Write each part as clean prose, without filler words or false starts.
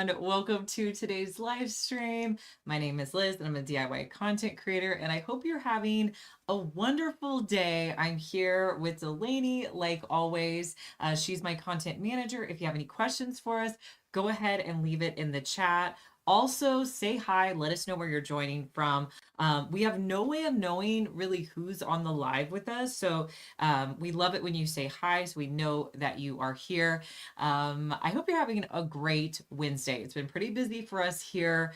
everyone. Welcome to today's live stream. My name is Liz and I'm a DIY content creator, and I hope you're having a wonderful day. I'm here with Delaney, like always. She's my content manager. If you have any questions for us, go ahead and leave it in the chat. Also, say hi, let us know where you're joining from. We have no way of knowing really who's on the live with us. So we love it when you say hi so we know that you are here. I hope you're having a great Wednesday. It's been pretty busy for us here.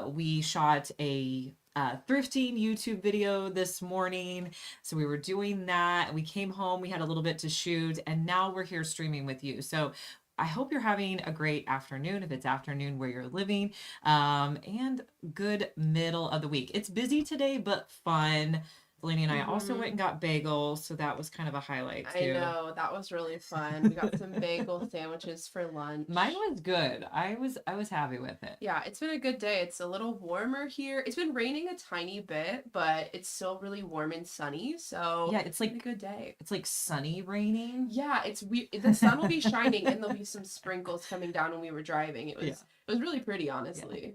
We shot a thrifting YouTube video this morning. So we were doing that. We came home, we had a little bit to shoot, and now we're here streaming with you. So I hope you're having a great afternoon if it's afternoon where you're living, and good middle of the week. It's busy today, but fun. Delaney and I also went and got bagels, so that was kind of a highlight too. I know, that was really fun. We got some bagel sandwiches for lunch. Mine was good. I was happy with it. Yeah, it's been a good day. It's a little warmer here. It's been raining a tiny bit, but it's still really warm and sunny. So yeah, it's like a good day. It's like sunny raining. Yeah, the sun will be shining and there'll be some sprinkles coming down when we were driving. It was really pretty, honestly.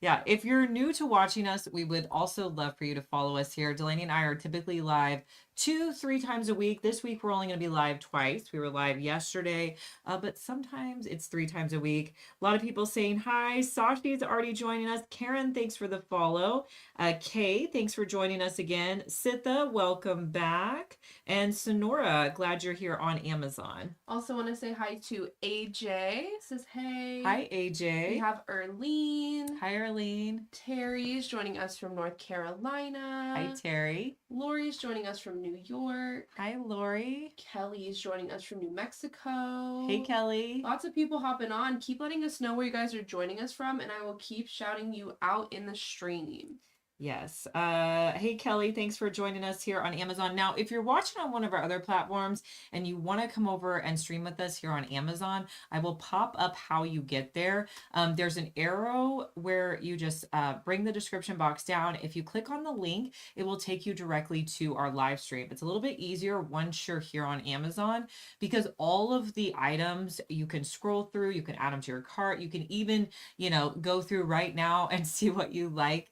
Yeah, if you're new to watching us, we would also love for you to follow us here. Delaney and I are typically live 2-3 times a week. This week we're only going to be live twice. We were live yesterday, but sometimes it's 3 times a week. A lot of people saying hi. Sashi already joining us. Karen, thanks for the follow. Kay, thanks for joining us again. Sitha, welcome back. And Sonora, glad you're here on Amazon. Also want to say hi to AJ. Says hey. Hi, AJ. We have Erlene. Hi, Erlene. Terry's joining us from North Carolina. Hi, Terry. Lori's joining us from New York. Hi, Lori. Kelly's joining us from New Mexico. Hey, Kelly. Lots of people hopping on. Keep letting us know where you guys are joining us from, and I will keep shouting you out in the stream. Yes. Hey, Kelly, thanks for joining us here on Amazon. Now, if you're watching on one of our other platforms and you want to come over and stream with us here on Amazon, I will pop up how you get there. There's an arrow where you just bring the description box down. If you click on the link, it will take you directly to our live stream. It's a little bit easier once you're here on Amazon because all of the items you can scroll through, you can add them to your cart. You can even, go through right now and see what you like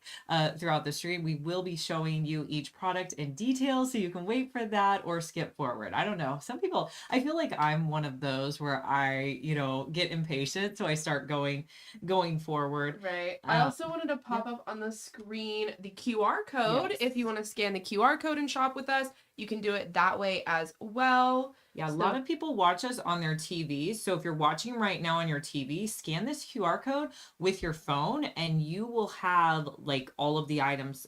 throughout the stream. We will be showing you each product in detail, so you can wait for that or skip forward. I don't know. Some people, I feel like I'm one of those where I, get impatient, so I start going forward. Right. I also wanted to pop up on the screen the QR code. Yes. If you want to scan the QR code and shop with us, you can do it that way as well. Yeah, a lot of people watch us on their TVs. So if you're watching right now on your TV, scan this QR code with your phone and you will have like all of the items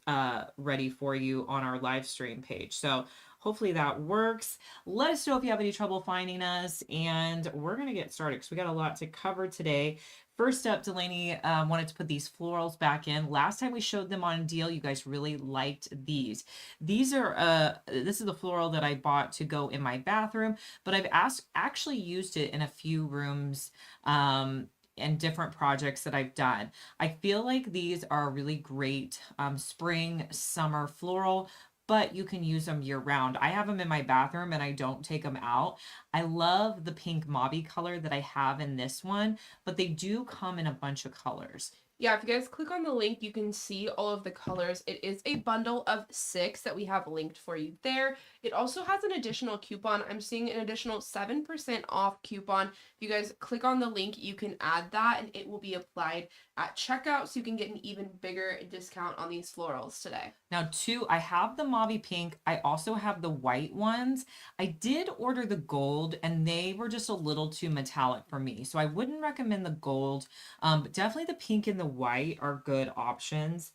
ready for you on our live stream page. So hopefully that works. Let us know if you have any trouble finding us, and we're going to get started because we got a lot to cover today. First up, Delaney wanted to put these florals back in. Last time we showed them on deal, you guys really liked these. These are, this is the floral that I bought to go in my bathroom, but I've actually used it in a few rooms and different projects that I've done. I feel like these are really great spring, summer floral, but you can use them year round. I have them in my bathroom and I don't take them out. I love the pink mauve color that I have in this one, but they do come in a bunch of colors. Yeah, if you guys click on the link, you can see all of the colors. It is a bundle of 6 that we have linked for you there. It also has an additional coupon. I'm seeing an additional 7% off coupon. If you guys click on the link, you can add that and it will be applied at checkout, so you can get an even bigger discount on these florals today. Now, I have the mauve pink. I also have the white ones. I did order the gold and they were just a little too metallic for me. So I wouldn't recommend the gold, but definitely the pink and the white are good options.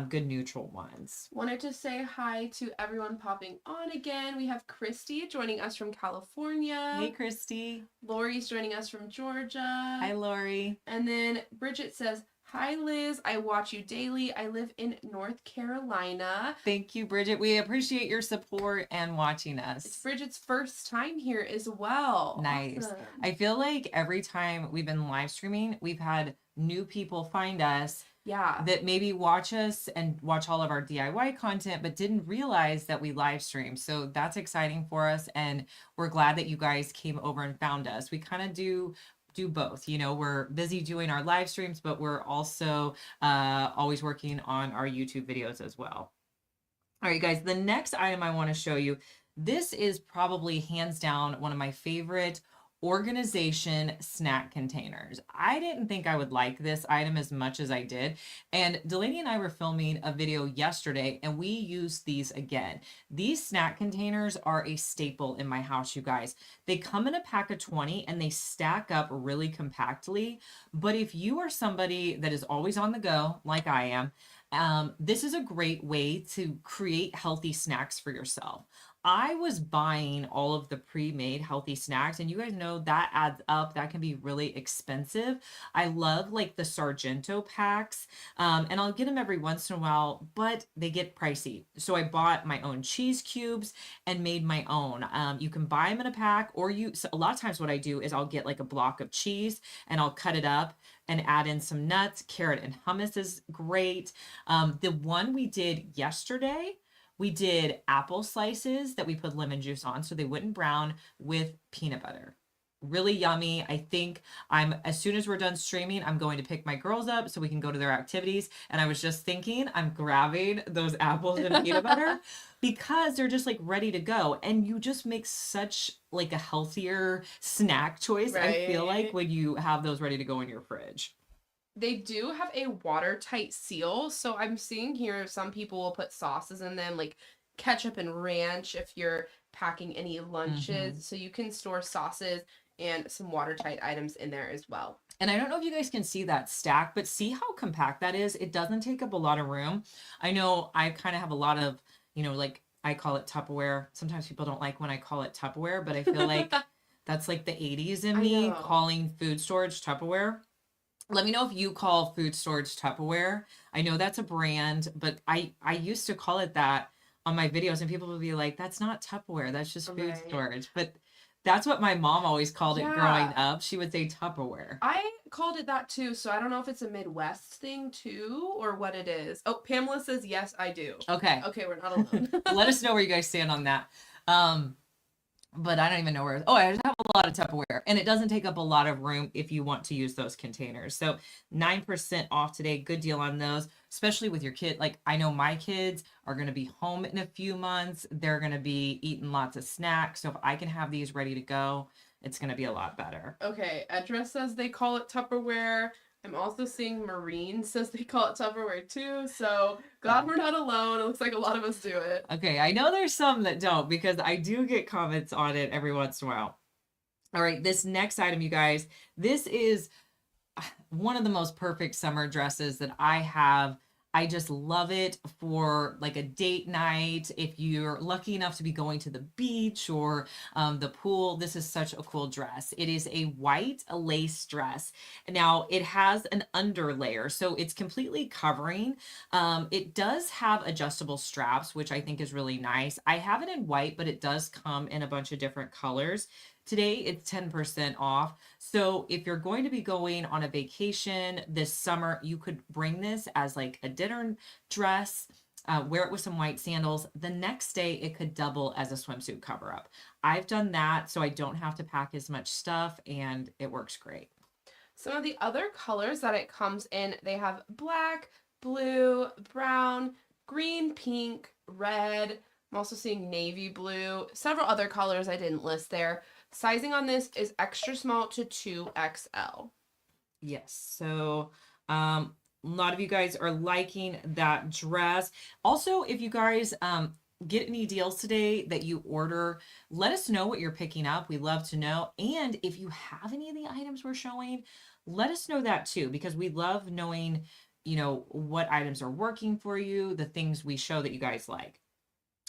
Good neutral ones. Wanted to say hi to everyone popping on again. We have Christy joining us from California. Hey, Christy. Lori's joining us from Georgia. Hi, Lori. And then Bridget says, hi, Liz. I watch you daily. I live in North Carolina. Thank you, Bridget. We appreciate your support and watching us. It's Bridget's first time here as well. Nice. Awesome. I feel like every time we've been live streaming, we've had new people find us. Yeah. That maybe watch us and watch all of our DIY content, but didn't realize that we live stream. So that's exciting for us. And we're glad that you guys came over and found us. We kind of do do both. You know, we're busy doing our live streams, but we're also always working on our YouTube videos as well. All right, guys, the next item I want to show you, this is probably hands down one of my favorite organization snack containers. I didn't think I would like this item as much as I did. And Delaney and I were filming a video yesterday and we used these again. These snack containers are a staple in my house, you guys. They come in a pack of 20 and they stack up really compactly. But if you are somebody that is always on the go, like I am, this is a great way to create healthy snacks for yourself. I was buying all of the pre-made healthy snacks, and you guys know that adds up. That can be really expensive. I love like the Sargento packs, and I'll get them every once in a while, but they get pricey. So I bought my own cheese cubes and made my own. You can buy them in a pack, or so a lot of times what I do is I'll get like a block of cheese and I'll cut it up and add in some nuts. Carrot and hummus is great. The one we did yesterday, we did apple slices that we put lemon juice on so they wouldn't brown with peanut butter. Really yummy. I think as soon as we're done streaming, I'm going to pick my girls up so we can go to their activities. And I was just thinking, I'm grabbing those apples and peanut butter because they're just like ready to go. And you just make such like a healthier snack choice. Right. I feel like when you have those ready to go in your fridge. They do have a watertight seal. So I'm seeing here some people will put sauces in them, like ketchup and ranch if you're packing any lunches. So you can store sauces and some watertight items in there as well. And I don't know if you guys can see that stack, but see how compact that is? It doesn't take up a lot of room. I know I kind of have a lot of, like I call it Tupperware. Sometimes people don't like when I call it Tupperware, but I feel like that's like the 80s in me calling food storage Tupperware. Let me know if you call food storage Tupperware. I know that's a brand, but I used to call it that on my videos, and people would be like, that's not Tupperware, that's just food storage. But that's what my mom always called it growing up. She would say Tupperware. I called it that too, so I don't know if it's a Midwest thing too or what it is. Oh, Pamela says, yes, I do. Okay. Okay, we're not alone. Let us know where you guys stand on that. But I don't even know where. Oh, I just have a lot of Tupperware, and it doesn't take up a lot of room if you want to use those containers. So 9% off today. Good deal on those, especially with your kid. Like I know my kids are going to be home in a few months. They're going to be eating lots of snacks. So if I can have these ready to go, it's going to be a lot better. Okay. Edra says they call it Tupperware. I'm also seeing Marine says they call it Tupperware too. So glad we're not alone. It looks like a lot of us do it. Okay. I know there's some that don't because I do get comments on it every once in a while. All right. This next item, you guys, this is one of the most perfect summer dresses that I have. I just love it for like a date night. If you're lucky enough to be going to the beach or the pool, this is such a cool dress. It is a white lace dress. Now it has an underlayer, so it's completely covering. It does have adjustable straps, which I think is really nice. I have it in white, but it does come in a bunch of different colors. Today it's 10% off. So if you're going to be going on a vacation this summer, you could bring this as like a dinner dress, wear it with some white sandals. The next day it could double as a swimsuit cover up. I've done that so I don't have to pack as much stuff and it works great. Some of the other colors that it comes in, they have black, blue, brown, green, pink, red. I'm also seeing navy blue, several other colors I didn't list there. Sizing on this is extra small to 2XL. Yes. So a lot of you guys are liking that dress. Also, if you guys get any deals today that you order, let us know what you're picking up. We love to know. And if you have any of the items we're showing, let us know that too, because we love knowing, what items are working for you, the things we show that you guys like.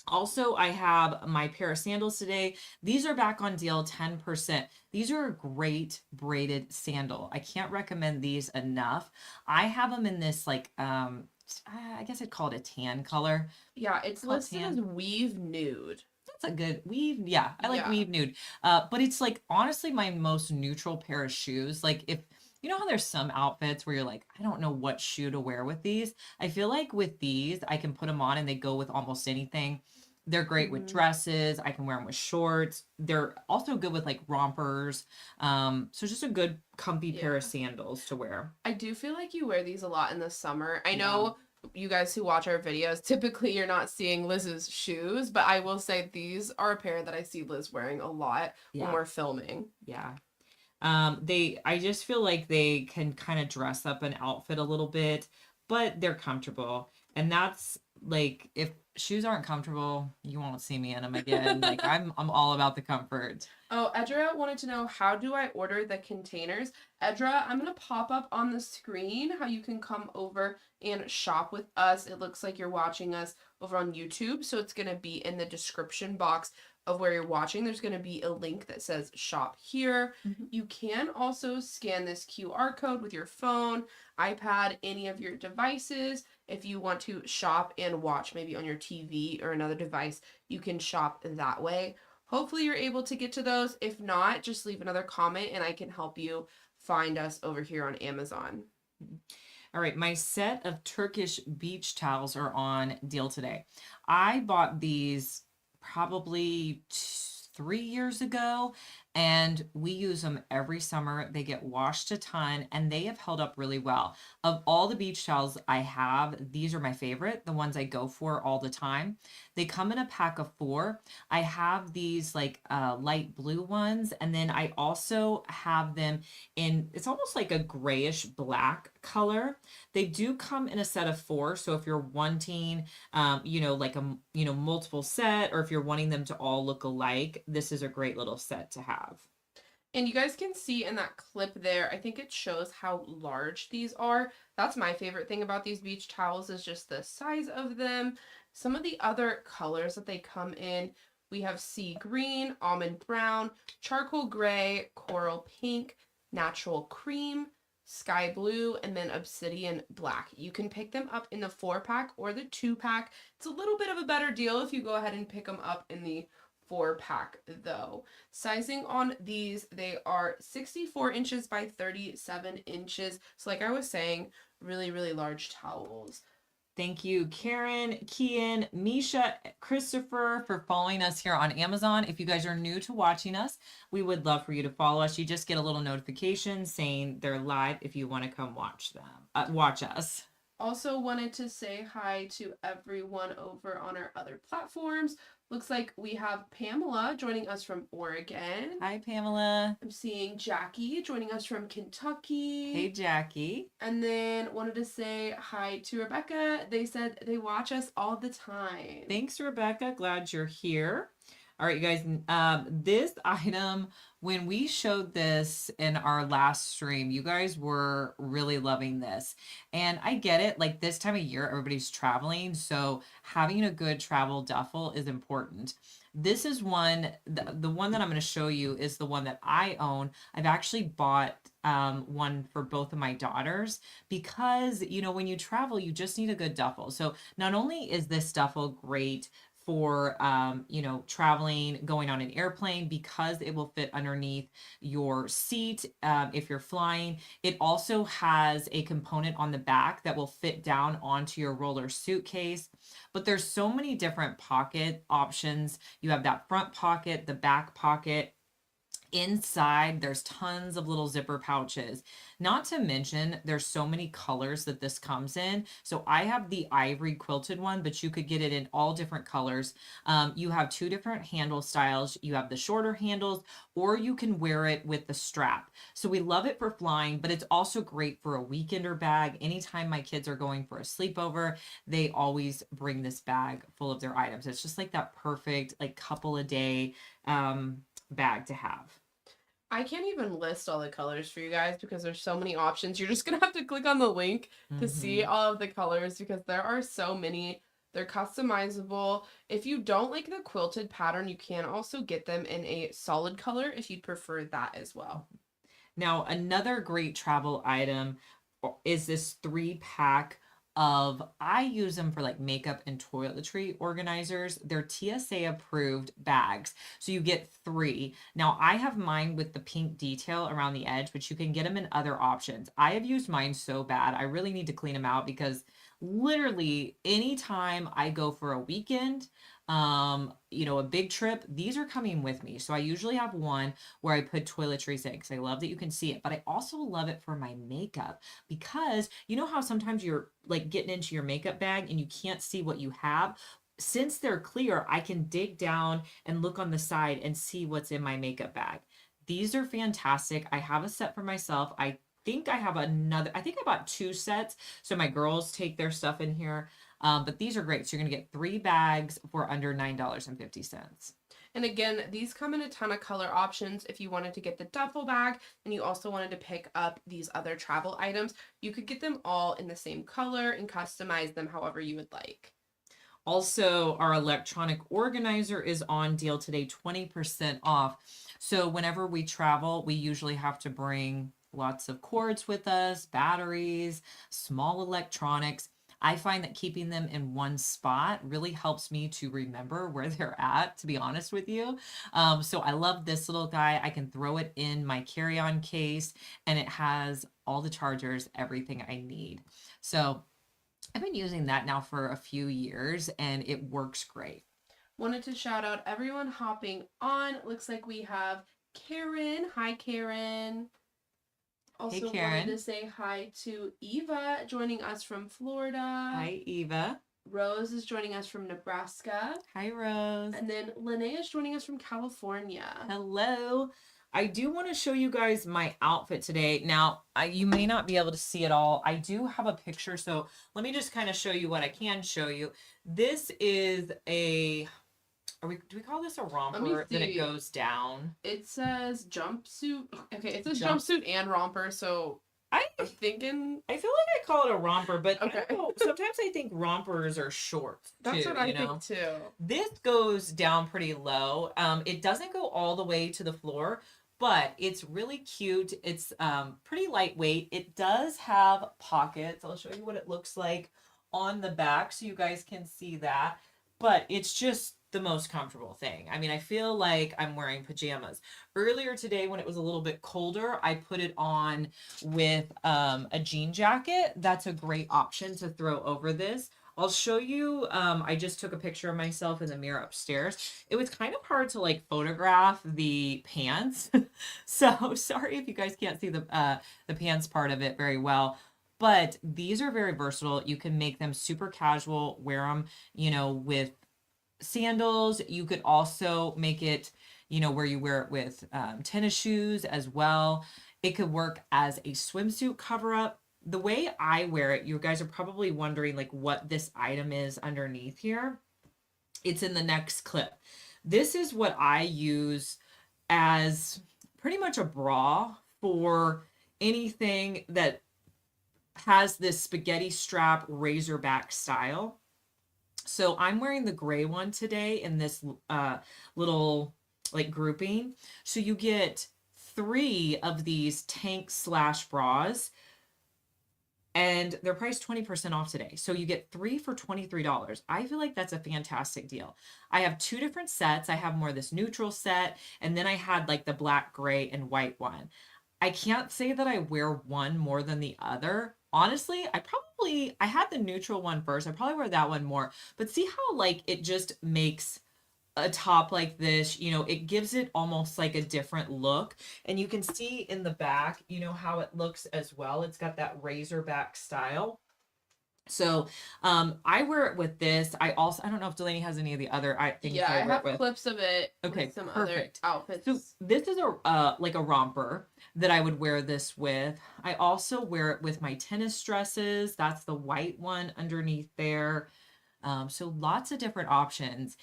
Also, I have my pair of sandals today. These are back on deal, 10%. These are a great braided sandal. I can't recommend these enough. I have them in this like, I guess I'd call it a tan color. Yeah, it's listed as weave nude. That's a good weave. Yeah, I like weave nude. But it's like honestly my most neutral pair of shoes. Like if you know how there's some outfits where you're like, I don't know what shoe to wear with these. I feel like with these, I can put them on and they go with almost anything. They're great with Mhm. dresses. I can wear them with shorts. They're also good with like rompers. So just a good comfy pair Yeah. of sandals to wear. I do feel like you wear these a lot in the summer. I Yeah. know you guys who watch our videos, typically you're not seeing Liz's shoes, but I will say these are a pair that I see Liz wearing a lot when Yeah. we're filming. Yeah. I just feel like they can kind of dress up an outfit a little bit, but they're comfortable. And that's like if shoes aren't comfortable, you won't see me in them again. Like I'm all about the comfort. Oh, Edra wanted to know, how do I order the containers? Edra, I'm going to pop up on the screen how you can come over and shop with us. It looks like you're watching us over on YouTube, so it's going to be in the description box of where you're watching. There's going to be a link that says shop here. Mhm. You can also scan this QR code with your phone, iPad, any of your devices. If you want to shop and watch maybe on your TV or another device, you can shop that way. Hopefully you're able to get to those. If not, just leave another comment and I can help you find us over here on Amazon. All right, my set of Turkish beach towels are on deal today. I bought these probably 3 years ago, and we use them every summer. They get washed a ton, and they have held up really well. Of all the beach towels I have, these are my favorite, the ones I go for all the time. They come in a pack of 4. I have these like light blue ones, and then I also have them in, it's almost like a grayish black color. They do come in a set of 4, so if you're wanting, like a, multiple set, or if you're wanting them to all look alike, this is a great little set to have. And you guys can see in that clip there, I think it shows how large these are. That's my favorite thing about these beach towels is just the size of them. Some of the other colors that they come in, we have sea green, almond brown, charcoal gray, coral pink, natural cream, sky blue, and then obsidian black. You can pick them up in the 4-pack or the 2-pack. It's a little bit of a better deal if you go ahead and pick them up in the 4-pack though. Sizing on these, they are 64 inches by 37 inches. So like I was saying, really, really large towels. Thank you, Karen, Kian, Misha, Christopher, for following us here on Amazon. If you guys are new to watching us, we would love for you to follow us. You just get a little notification saying they're live if you want to come watch them, watch us. Also wanted to say hi to everyone over on our other platforms. Looks like we have Pamela joining us from Oregon. Hi, Pamela. I'm seeing Jackie joining us from Kentucky. Hey, Jackie. And then wanted to say hi to Rebecca. They said they watch us all the time. Thanks, Rebecca. Glad you're here. All right, you guys, this item, when we showed this in our last stream, you guys were really loving this. And I get it, like this time of year, everybody's traveling. So having a good travel duffel is important. This is one, the one that I'm going to show you is the one that I own. I've actually bought one for both of my daughters because, when you travel, you just need a good duffel. So not only is this duffel great for traveling, going on an airplane, because it will fit underneath your seat if you're flying. It also has a component on the back that will fit down onto your roller suitcase. But there's so many different pocket options. You have that front pocket, the back pocket. Inside, there's tons of little zipper pouches. Not to mention, there's so many colors that this comes in. So I have the ivory quilted one, but you could get it in all different colors. You have 2 different handle styles. You have the shorter handles, or you can wear it with the strap. So we love it for flying, but it's also great for a weekender bag. Anytime my kids are going for a sleepover, they always bring this bag full of their items. It's just like that perfect, like couple a day bag to have. I can't even list all the colors for you guys because there's so many options. You're just gonna have to click on the link to see all of the colors because there are so many. They're customizable. If you don't like the quilted pattern, you can also get them in a solid color if you'd prefer that as well. Now, another great travel item is this 3-pack of, I use them for like makeup and toiletry organizers. They're TSA approved bags. So you get 3. Now I have mine with the pink detail around the edge, but you can get them in other options. I have used mine so bad. I really need to clean them out because literally anytime I go for a weekend, you know, a big trip, these are coming with me. So I usually have one where I put toiletries in because I love that you can see it, but I also love it for my makeup because you know how sometimes you're like getting into your makeup bag and you can't see what you have. Since they're clear, I can dig down and look on the side and see what's in my makeup bag. These are fantastic. I have a set for myself. I think I have another, I think I bought two sets. So my girls take their stuff in here. But these are great. So you're going to get 3 bags for under $9.50. And again, these come in a ton of color options. If you wanted to get the duffel bag and you also wanted to pick up these other travel items, you could get them all in the same color and customize them however you would like. Also, our electronic organizer is on deal today, 20% off. So whenever we travel, we usually have to bring lots of cords with us, batteries, small electronics. I find that keeping them in one spot really helps me to remember where they're at, to be honest with you. So I love this little guy. I can throw it in my carry-on case and it has all the chargers, everything I need. So I've been using that now for a few years and it works great. Wanted to shout out everyone hopping on. Looks like we have Karen. Hi, Karen. Also Hey, Karen. wanted to say hi to Eva joining us from Florida. Hi, Eva. Rose is joining us from Nebraska. Hi, Rose. And then Lene is joining us from California. Hello. I do want to show you guys my outfit today. Now, you may not be able to see it all. I do have a picture, so let me just kind of show you what I can show you. This is a, do we call this a romper that it goes down? It says jumpsuit. Okay, it says jumpsuit and romper, so I'm thinking. I feel like I call it a romper, but okay. I don't know, sometimes I think rompers are short too. That's what I think too. This goes down pretty low. It doesn't go all the way to the floor, but it's really cute. It's pretty lightweight. It does have pockets. I'll show you what it looks like on the back so you guys can see that. But it's just the most comfortable thing. I mean, I feel like I'm wearing pajamas. Earlier today, when it was a little bit colder, I put it on with a jean jacket. That's a great option to throw over this. I'll show you, I just took a picture of myself in the mirror upstairs. It was kind of hard to like photograph the pants. So sorry if you guys can't see the pants part of it very well. But these are very versatile. You can make them super casual, wear them, you know, with sandals. You could also make it, you know, where you wear it with tennis shoes as well. It could work as a swimsuit cover up. The way I wear it, you guys are probably wondering like what this item is underneath here. It's in the next clip. This is what I use as pretty much a bra for anything that has this spaghetti strap razorback style. So I'm wearing the gray one today in this little like grouping. So you get 3 of these tank / bras and they're priced 20% off today. So you get 3 for $23. I feel like that's a fantastic deal. I have 2 different sets. I have more of this neutral set, and then I had like the black, gray, and white one. I can't say that I wear one more than the other. Honestly, I had the neutral one first. I probably wear that one more. But see how like it just makes a top like this, you know, it gives it almost like a different look. And you can see in the back, you know, how it looks as well. It's got that razorback style. So I wear it with this. I don't know if Delaney has any of the other things. Yeah, I have clips of it. Okay, with some perfect. other outfits. So this is a like a romper that I would wear this with. I also wear it with my tennis dresses. That's the white one underneath there. So lots of different options.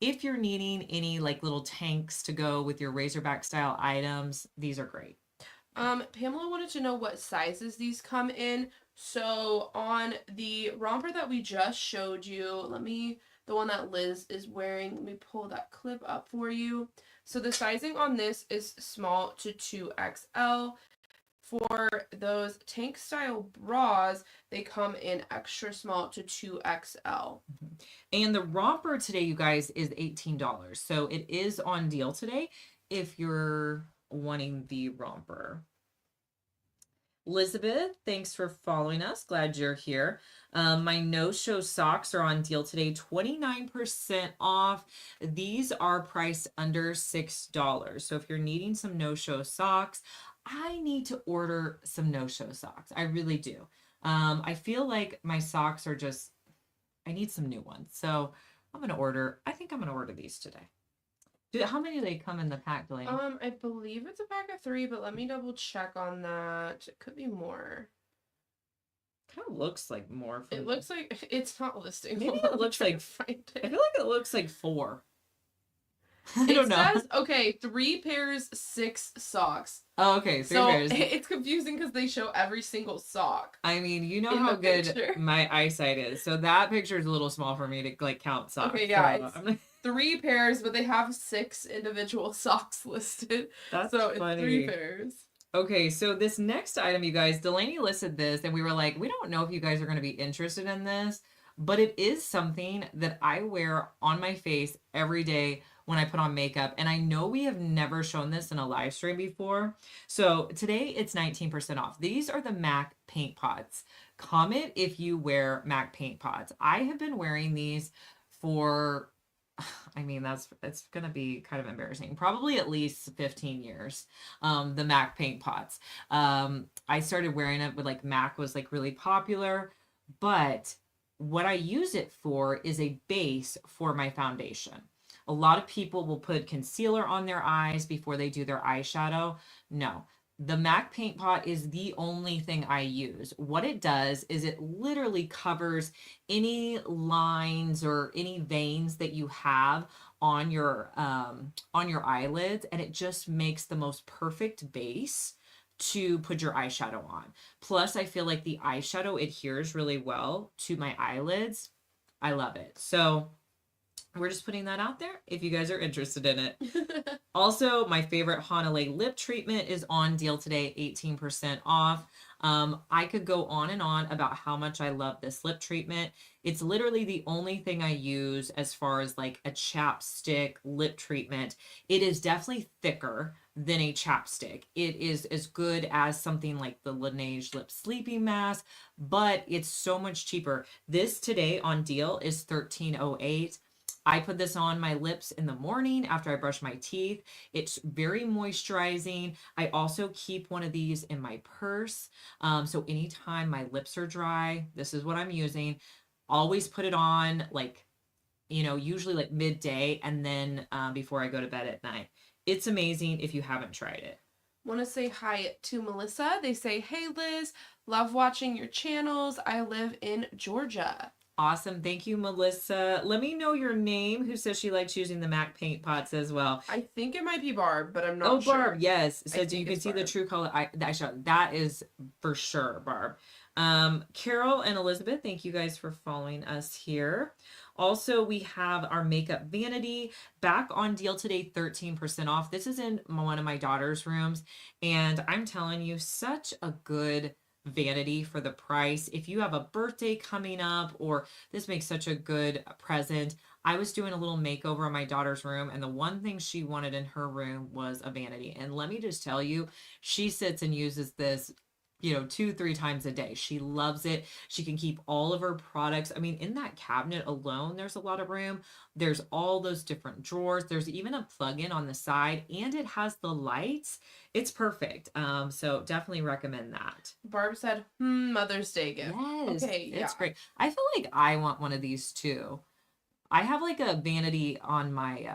If you're needing any like little tanks to go with your razorback style items, these are great. Pamela wanted to know what sizes these come in. So on the romper that we just showed you, the one that Liz is wearing, let me pull that clip up for you. So the sizing on this is small to 2XL. For those tank style bras, they come in extra small to 2XL. And the romper today, you guys, is $18. So it is on deal today if you're wanting the romper. Elizabeth, thanks for following us. Glad you're here. My no-show socks are on deal today, 29% off. These are priced under $6. So if you're needing some no-show socks, I need to order some no-show socks. I really do. I feel like my socks are just, I need some new ones. So I think I'm gonna order these today. How many do they come in the pack, Delaney? I believe it's a pack of 3, but let me double check on that. It could be more. Kind of looks like more. It looks like it's not listing. Maybe it looks like. Find I it. feel like it looks like 4. I don't It know. says, okay, 3 pairs, 6 socks. Oh, okay, 3 So pairs. it's confusing because they show every single sock. I mean, you know in how the good picture. my eyesight is. So that picture is a little small for me to like count socks. Okay, yeah, So it's I'm like, 3 pairs, but they have 6 individual socks listed. that's So it's funny. 3 pairs. Okay, so this next item, you guys, Delaney listed this, and we were like, we don't know if you guys are going to be interested in this, but it is something that I wear on my face every day when I put on makeup. And I know we have never shown this in a live stream before. So today it's 19% off. These are the MAC paint pots. Comment if you wear MAC paint pots. I have been wearing these for, I mean, it's going to be kind of embarrassing. Probably at least 15 years. The MAC paint pots. I started wearing it with like MAC was like really popular, but what I use it for is a base for my foundation. A lot of people will put concealer on their eyes before they do their eyeshadow. No, the MAC paint pot is the only thing I use. What it does is it literally covers any lines or any veins that you have on your eyelids, and it just makes the most perfect base to put your eyeshadow on. Plus, I feel like the eyeshadow adheres really well to my eyelids. I love it. So we're just putting that out there if you guys are interested in it. Also, my favorite Hanalei lip treatment is on deal today, 18% off. I could go on and on about how much I love this lip treatment. It's literally the only thing I use as far as like a chapstick lip treatment. It is definitely thicker than a chapstick. It is as good as something like the Laneige Lip Sleeping Mask, but it's so much cheaper. This today on deal is $13.08. I put this on my lips in the morning after I brush my teeth. It's very moisturizing. I also keep one of these in my purse. So anytime my lips are dry, this is what I'm using. Always put it on like, usually like midday and then before I go to bed at night. It's amazing if you haven't tried it. Want to say hi to Melissa. They say, hey Liz, love watching your channels. I live in Georgia. Awesome. Thank you, Melissa. Let me know your name, who says she likes using the MAC paint pots as well. I think it might be Barb, but I'm not sure. Oh, Barb, yes. So you can see Barb. the true color eyeshadow. That is for sure, Barb. Carol and Elizabeth, thank you guys for following us here. Also, we have our makeup vanity back on deal today, 13% off. This is in one of my daughter's rooms, and I'm telling you, such a good vanity for the price. If you have a birthday coming up, or this makes such a good present. I was doing a little makeover in my daughter's room, and the one thing she wanted in her room was a vanity. And let me just tell you, she sits and uses this 2-3 times a day. She loves it. She can keep all of her products. I mean, in that cabinet alone, there's a lot of room. There's all those different drawers. There's even a plug-in on the side, and it has the lights. It's perfect. So definitely recommend that. Barb said, Mother's Day gift. Yes. Okay, It's great. I feel like I want one of these too. I have like a vanity on my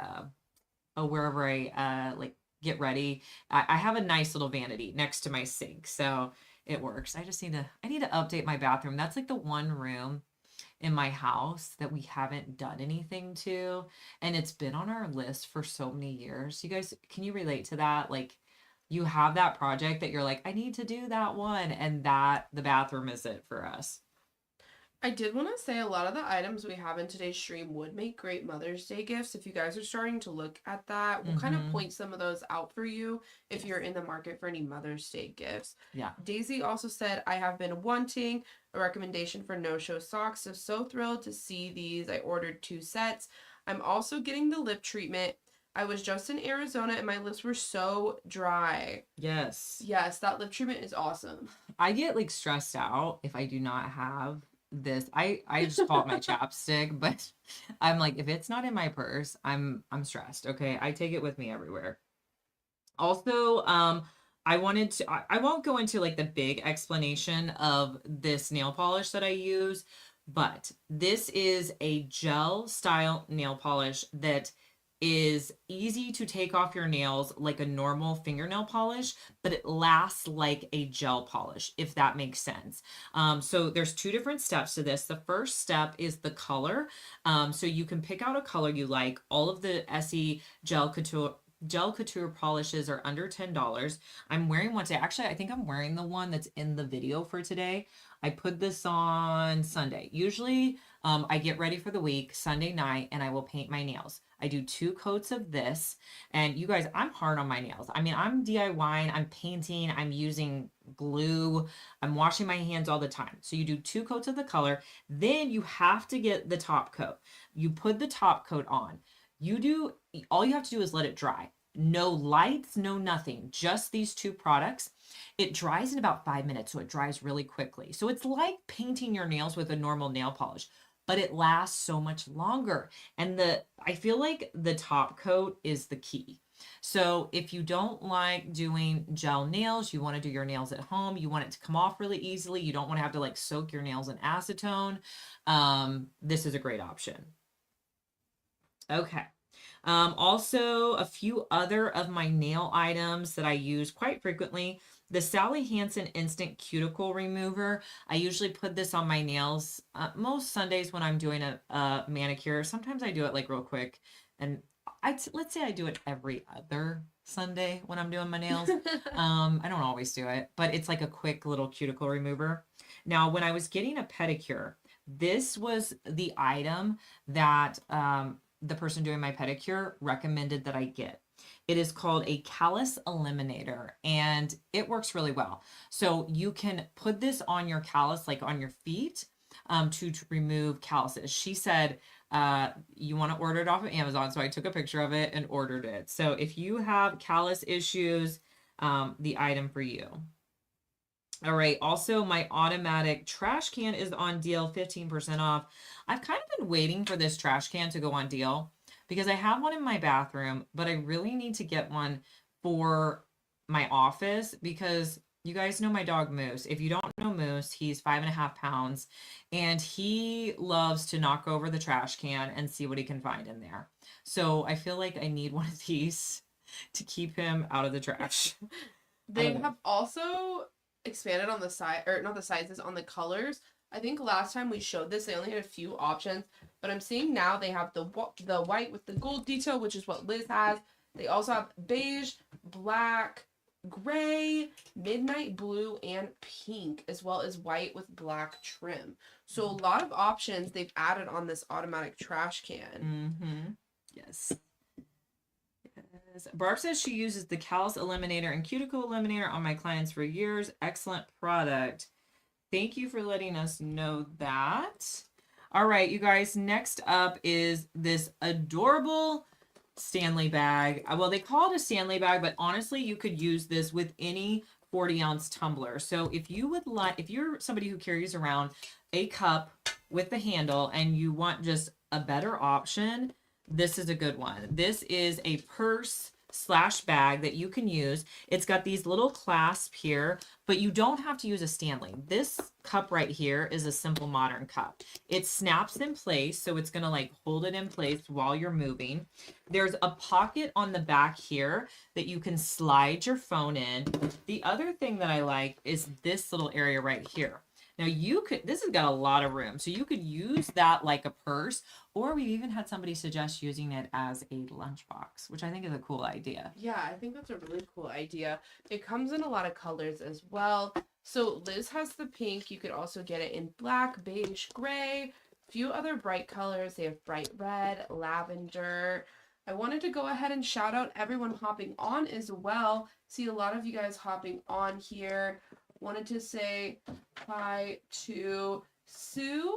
wherever I like get ready. I have a nice little vanity next to my sink. So it works. I need to update my bathroom. That's like the one room in my house that we haven't done anything to, and it's been on our list for so many years. You guys, can you relate to that? Like, you have that project that you're like, I need to do that one, and that the bathroom is it for us. I did want to say a lot of the items we have in today's stream would make great Mother's Day gifts. If you guys are starting to look at that, we'll kind of point some of those out for you if you're in the market for any Mother's Day gifts. Yeah. Daisy also said, I have been wanting a recommendation for no-show socks. So thrilled to see these. I ordered 2 sets. I'm also getting the lip treatment. I was just in Arizona and my lips were so dry. Yes. Yes, that lip treatment is awesome. I get like stressed out if I do not have this. I just call it my chapstick, but I'm like, if it's not in my purse, I'm stressed. Okay. I take it with me everywhere. Also, I won't go into like the big explanation of this nail polish that I use, but this is a gel style nail polish that is easy to take off your nails like a normal fingernail polish, but it lasts like a gel polish, if that makes sense. So there's two different steps to this. The first step is the color. So you can pick out a color you like. All of the Essie Gel Couture polishes are under $10. I'm wearing one today. Actually, I think I'm wearing the one that's in the video for today. I put this on Sunday. Usually, I get ready for the week Sunday night and I will paint my nails. I do 2 coats of this. And you guys, I'm hard on my nails. I mean, I'm DIYing, I'm painting, I'm using glue, I'm washing my hands all the time. So you do 2 coats of the color. Then you have to get the top coat. You put the top coat on. All you have to do is let it dry. No lights, no nothing, just these 2 products. It dries in about 5 minutes, so it dries really quickly. So it's like painting your nails with a normal nail polish, but it lasts so much longer. And I feel like the top coat is the key. So if you don't like doing gel nails, you want to do your nails at home, you want it to come off really easily, you don't want to have to like soak your nails in acetone, this is a great option. Okay. Also, a few other of my nail items that I use quite frequently. The Sally Hansen Instant Cuticle Remover. I usually put this on my nails most Sundays when I'm doing a manicure. Sometimes I do it like real quick. And let's say I do it every other Sunday when I'm doing my nails. I don't always do it, but it's like a quick little cuticle remover. Now, when I was getting a pedicure, this was the item that the person doing my pedicure recommended that I get. It is called a callus eliminator and it works really well. So you can put this on your callus, like on your feet, to remove calluses. She said, you want to order it off of Amazon. So I took a picture of it and ordered it. So if you have callus issues, the item for you. All right. Also, my automatic trash can is on deal, 15% off. I've kind of been waiting for this trash can to go on deal because I have one in my bathroom, but I really need to get one for my office because you guys know my dog Moose. If you don't know Moose, he's 5.5 pounds and he loves to knock over the trash can and see what he can find in there. So I feel like I need one of these to keep him out of the trash. They have also expanded on the side, or not the sizes, on the colors. I think last time we showed this, they only had a few options, but I'm seeing now they have the white with the gold detail, which is what Liz has. They also have beige, black, gray, midnight blue, and pink, as well as white with black trim. So a lot of options they've added on this automatic trash can. Mm-hmm. Yes. Barb says she uses the callus eliminator and cuticle eliminator on my clients for years. Excellent product. Thank you for letting us know that. All right, you guys, next up is this adorable Stanley bag. Well, they call it a Stanley bag, but honestly, you could use this with any 40-ounce tumbler. So if you're somebody who carries around a cup with the handle and you want just a better option, this is a good one. This is a purse / bag that you can use. It's got these little clasps here, but you don't have to use a Stanley. This cup right here is a simple modern cup. It snaps in place, so it's gonna like hold it in place while you're moving. There's a pocket on the back here that you can slide your phone in. The other thing that I like is this little area right here. Now this has got a lot of room, so you could use that like a purse, or we've even had somebody suggest using it as a lunchbox, which I think is a cool idea. Yeah, I think that's a really cool idea. It comes in a lot of colors as well. So Liz has the pink. You could also get it in black, beige, gray, a few other bright colors. They have bright red, lavender. I wanted to go ahead and shout out everyone hopping on as well. See a lot of you guys hopping on here. Wanted to say hi to Sue.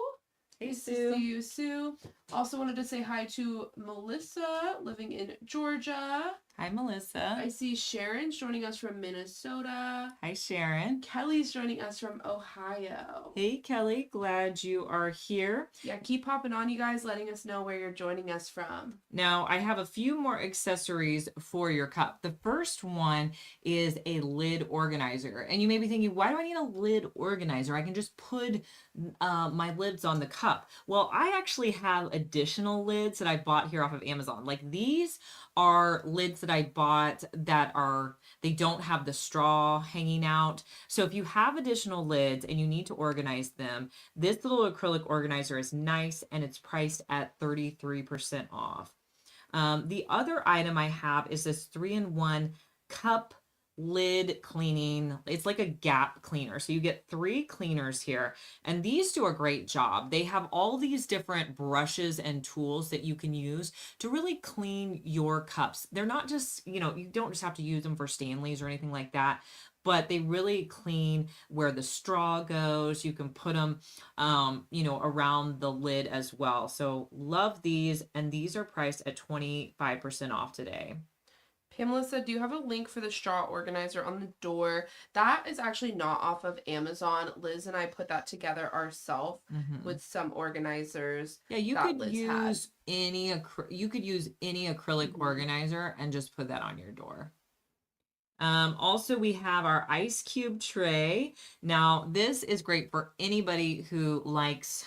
Hey, Nice Sue. to see you, Sue. Also wanted to say hi to Melissa living in Georgia. Hi, Melissa. I see Sharon's joining us from Minnesota. Hi, Sharon. Kelly's joining us from Ohio. Hey, Kelly. Glad you are here. Yeah, keep popping on, you guys, letting us know where you're joining us from. Now, I have a few more accessories for your cup. The first one is a lid organizer. And you may be thinking, why do I need a lid organizer? I can just put my lids on the cup. Well, I actually have additional lids that I bought here off of Amazon. Like these are lids that I bought that they don't have the straw hanging out. So if you have additional lids and you need to organize them, this little acrylic organizer is nice and it's priced at 33% off. The other item I have is this 3-in-1 cup lid cleaning. It's like a gap cleaner. So you get 3 cleaners here, and these do a great job. They have all these different brushes and tools that you can use to really clean your cups. They're not just, you don't just have to use them for Stanleys or anything like that, but they really clean where the straw goes. You can put them, around the lid as well. So love these, and these are priced at 25% off today. Pamela said, do you have a link for the straw organizer on the door? That is actually not off of Amazon. Liz and I put that together ourselves with some organizers. Yeah, you could use any acrylic organizer and just put that on your door. Also, we have our ice cube tray. Now, this is great for anybody who likes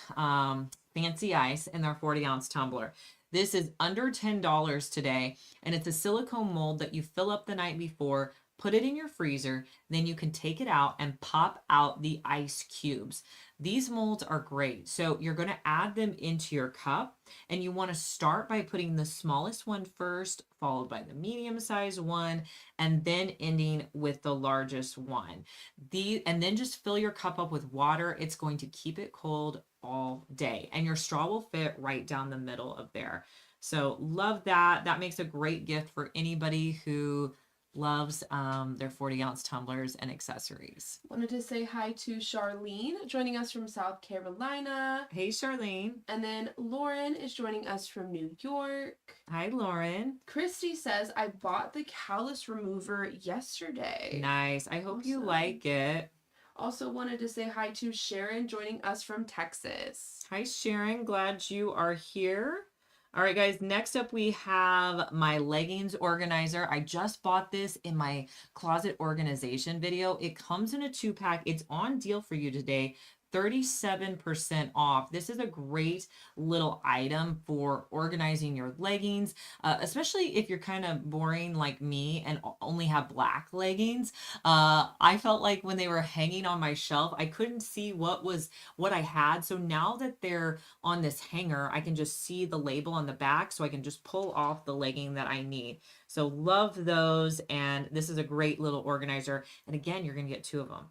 fancy ice in their 40-ounce tumbler. This is under $10 today, and it's a silicone mold that you fill up the night before, put it in your freezer, then you can take it out and pop out the ice cubes. These molds are great. So you're going to add them into your cup, and you want to start by putting the smallest one first, followed by the medium-sized one, and then ending with the largest one. And then just fill your cup up with water. It's going to keep it cold all day, and your straw will fit right down the middle of there. So love that. That makes a great gift for anybody who loves their 40-ounce tumblers and accessories. Wanted to say hi to Charlene, joining us from South Carolina. Hey, Charlene. And then Lauren is joining us from New York. Hi, Lauren. Christy says, I bought the callus remover yesterday. Nice. I hope you like it. Also wanted to say hi to Sharon, joining us from Texas. Hi, Sharon. Glad you are here. All right, guys, next up we have my leggings organizer. I just bought this in my closet organization video. It comes in a 2-pack. It's on deal for you today. 37% off. This is a great little item for organizing your leggings, especially if you're kind of boring like me and only have black leggings. I felt like when they were hanging on my shelf, I couldn't see what I had. So now that they're on this hanger, I can just see the label on the back, so I can just pull off the legging that I need. So love those, and this is a great little organizer. And again, you're gonna get 2 of them.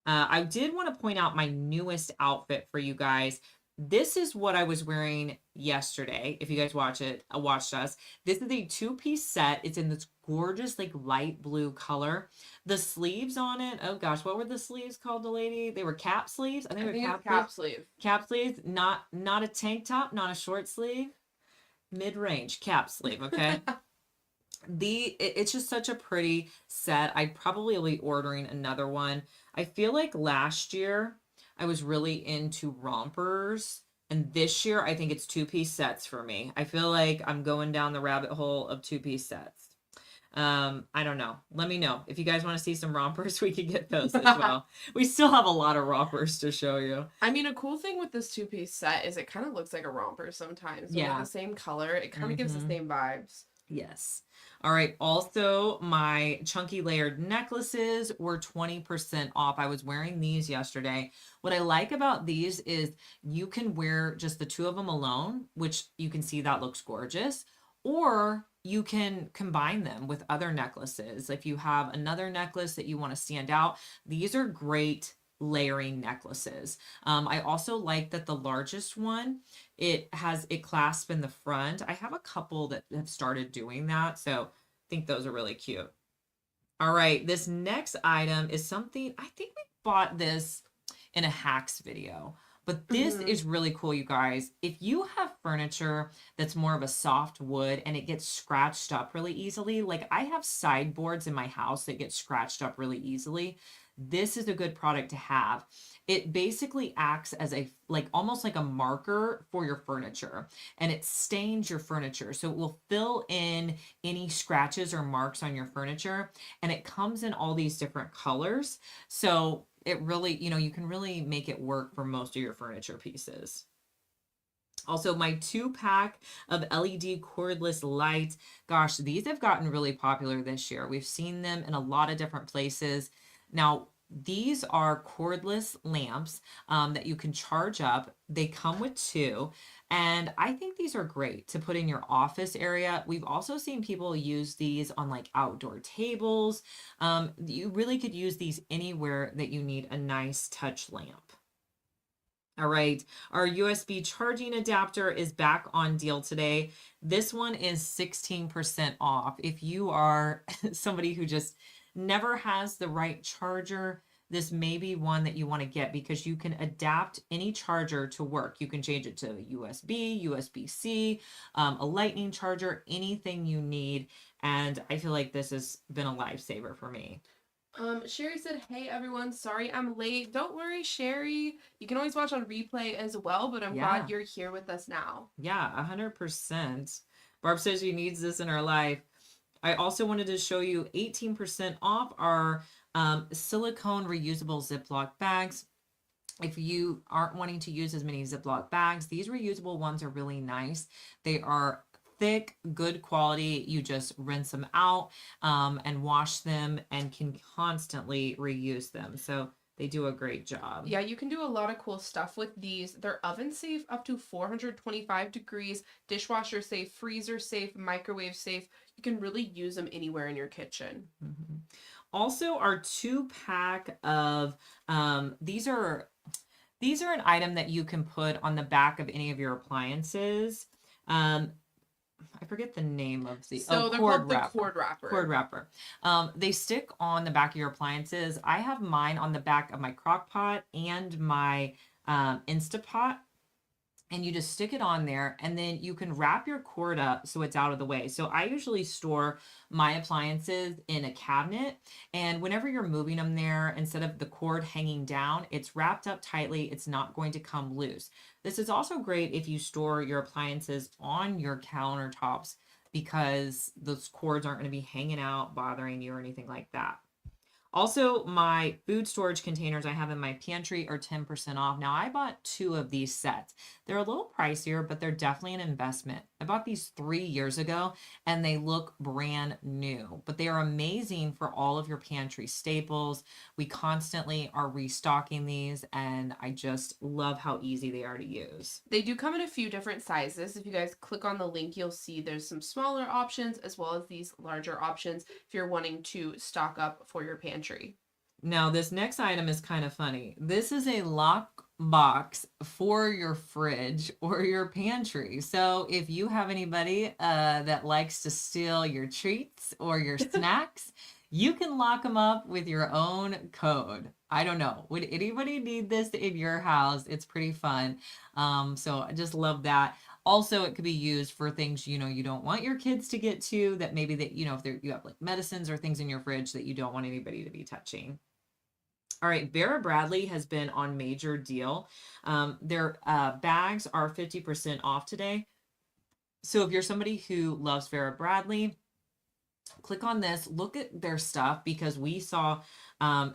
I did want to point out my newest outfit for you guys. This is what I was wearing yesterday. If you guys watched us. This is a 2-piece set. It's in this gorgeous, like light blue color. The sleeves on it, oh gosh, what were the sleeves called, the lady? They were cap sleeves. I think they were cap sleeve. Cap sleeves, not a tank top, not a short sleeve. Mid-range cap sleeve, okay? It's just such a pretty set. I probably will be ordering another one. I feel like last year I was really into rompers, and this year I think it's 2-piece sets for me. I feel like I'm going down the rabbit hole of 2-piece sets. I don't know. Let me know if you guys want to see some rompers. We could get those as well. We still have a lot of rompers to show you. I mean, a cool thing with this 2-piece set is it kind of looks like a romper sometimes. Yeah, the same color. It kind of gives the same vibes. Yes. All right. Also, my chunky layered necklaces were 20% off. I was wearing these yesterday. What I like about these is you can wear just the 2 of them alone, which you can see that looks gorgeous, or you can combine them with other necklaces. If you have another necklace that you want to stand out, these are great layering necklaces. I also like that the largest one, it clasps in the front. I have a couple that have started doing that, so I think those are really cute. All right, this next item is something, I think we bought this in a hacks video, but this is really cool, you guys. If you have furniture that's more of a soft wood and it gets scratched up really easily, like I have sideboards in my house that get scratched up really easily, this is a good product to have. It basically acts as a like almost like a marker for your furniture, and it stains your furniture. So it will fill in any scratches or marks on your furniture, and it comes in all these different colors. So it really, you can really make it work for most of your furniture pieces. Also, my 2-pack of LED cordless lights. Gosh, these have gotten really popular this year. We've seen them in a lot of different places. Now, these are cordless lamps that you can charge up. They come with two, and I think these are great to put in your office area. We've also seen people use these on like outdoor tables. You really could use these anywhere that you need a nice touch lamp. All right, our USB charging adapter is back on deal today. This one is 16% off. If you are somebody who just never has the right charger, this may be one that you want to get because you can adapt any charger to work. You can change it to USB, USB-C, a lightning charger, anything you need. And I feel like this has been a lifesaver for me. Sherry said, "Hey everyone, sorry I'm late." Don't worry, Sherry. You can always watch on replay as well, but I'm Yeah. glad you're here with us now. Yeah, 100%. Barb says she needs this in her life. I also wanted to show you 18% off our silicone reusable Ziploc bags. If you aren't wanting to use as many Ziploc bags, these reusable ones are really nice. They are thick, good quality. You just rinse them out and wash them and can constantly reuse them. So they do a great job. Yeah, you can do a lot of cool stuff with these. They're oven safe up to 425 degrees, dishwasher safe, freezer safe, microwave safe. You can really use them anywhere in your kitchen. Mm-hmm. Also, our 2-pack of these are an item that you can put on the back of any of your appliances. I forget the name of the they're called the cord wrapper. Cord wrapper. They stick on the back of your appliances. I have mine on the back of my crock pot and my Instapot. And you just stick it on there, and then you can wrap your cord up so it's out of the way. So I usually store my appliances in a cabinet, and whenever you're moving them there, instead of the cord hanging down, it's wrapped up tightly. It's not going to come loose. This is also great if you store your appliances on your countertops because those cords aren't going to be hanging out, bothering you or anything like that. Also, my food storage containers I have in my pantry are 10% off. Now, I bought 2 of these sets. They're a little pricier, but they're definitely an investment. I bought these 3 years ago, and they look brand new. But they are amazing for all of your pantry staples. We constantly are restocking these, and I just love how easy they are to use. They do come in a few different sizes. If you guys click on the link, you'll see there's some smaller options as well as these larger options if you're wanting to stock up for your pantry. Now, this next item is kind of funny. This is a lock box for your fridge or your pantry. So if you have anybody that likes to steal your treats or your snacks, you can lock them up with your own code. I don't know. Would anybody need this in your house? It's pretty fun. So I just love that. Also, it could be used for things, you don't want your kids to get to, that maybe that, if you have like medicines or things in your fridge that you don't want anybody to be touching. All right, Vera Bradley has been on major deal. Their bags are 50% off today. So if you're somebody who loves Vera Bradley, click on this, look at their stuff, because we saw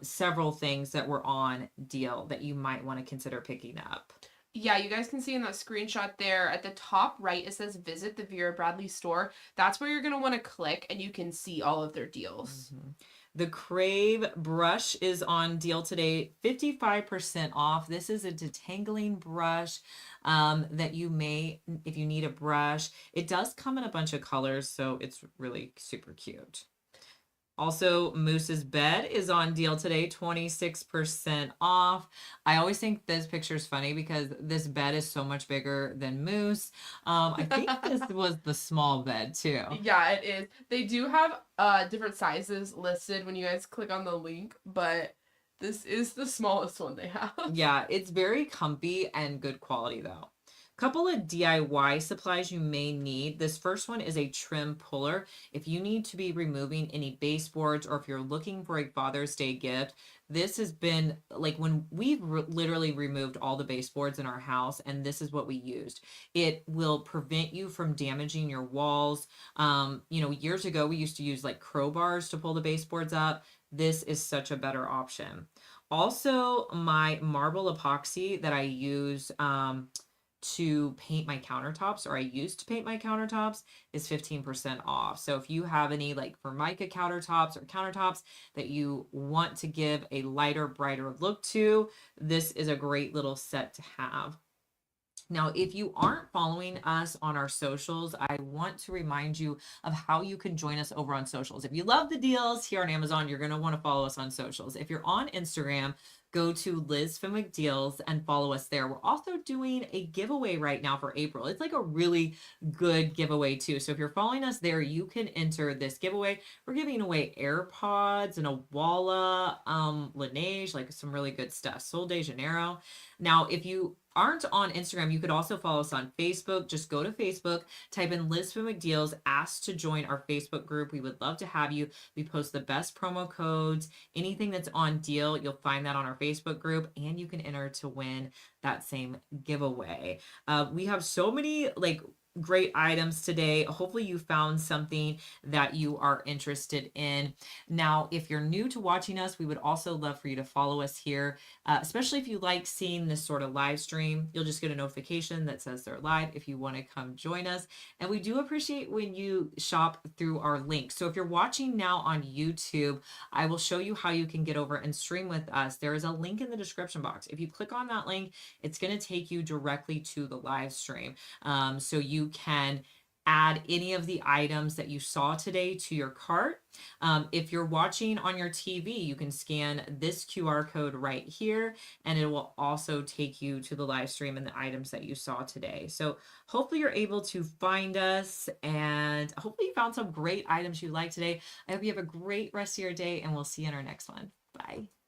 several things that were on deal that you might want to consider picking up. Yeah, you guys can see in that screenshot there at the top right, it says visit the Vera Bradley store. That's where you're going to want to click, and you can see all of their deals. Mm-hmm. The Crave brush is on deal today, 55% off. This is a detangling brush that you may, if you need a brush. It does come in a bunch of colors, so it's really super cute. Also, Moose's bed is on deal today, 26% off. I always think this picture is funny because this bed is so much bigger than Moose. I think this was the small bed too. Yeah, it is. They do have different sizes listed when you guys click on the link, but this is the smallest one they have. Yeah, it's very comfy and good quality though. Couple of DIY supplies you may need. This first one is a trim puller. If you need to be removing any baseboards, or if you're looking for a Father's Day gift, this has been like when we've literally removed all the baseboards in our house, and this is what we used. It will prevent you from damaging your walls. Years ago we used to use like crowbars to pull the baseboards up. This is such a better option. Also, my marble epoxy that I use to paint my countertops, or I used to paint my countertops, is 15% off. So if you have any like Formica countertops or countertops that you want to give a lighter, brighter look to, this is a great little set to have. Now, if you aren't following us on our socials, I want to remind you of how you can join us over on socials. If you love the deals here on Amazon, you're going to want to follow us on socials. If you're on Instagram, go to Liz Fenwick Deals and follow us there. We're also doing a giveaway right now for April. It's like a really good giveaway too. So if you're following us there, you can enter this giveaway. We're giving away AirPods and a Walla Laneige, like some really good stuff. Sol de Janeiro. Now, if you aren't on Instagram, you could also follow us on Facebook. Just go to Facebook, type in Liz Fenwick Deals, ask to join our Facebook group. We would love to have you. We post the best promo codes. Anything that's on deal, you'll find that on our Facebook group, and you can enter to win that same giveaway. We have so many like great items today. Hopefully you found something that you are interested in. Now, if you're new to watching us, we would also love for you to follow us here, especially if you like seeing this sort of live stream. You'll just get a notification that says they're live if you want to come join us. And we do appreciate when you shop through our links. So if you're watching now on YouTube, I will show you how you can get over and stream with us. There is a link in the description box. If you click on that link, it's going to take you directly to the live stream. So you can add any of the items that you saw today to your cart. If you're watching on your TV, you can scan this QR code right here, and it will also take you to the live stream and the items that you saw today. So hopefully you're able to find us, and hopefully you found some great items you like today. I hope you have a great rest of your day, and we'll see you in our next one. Bye.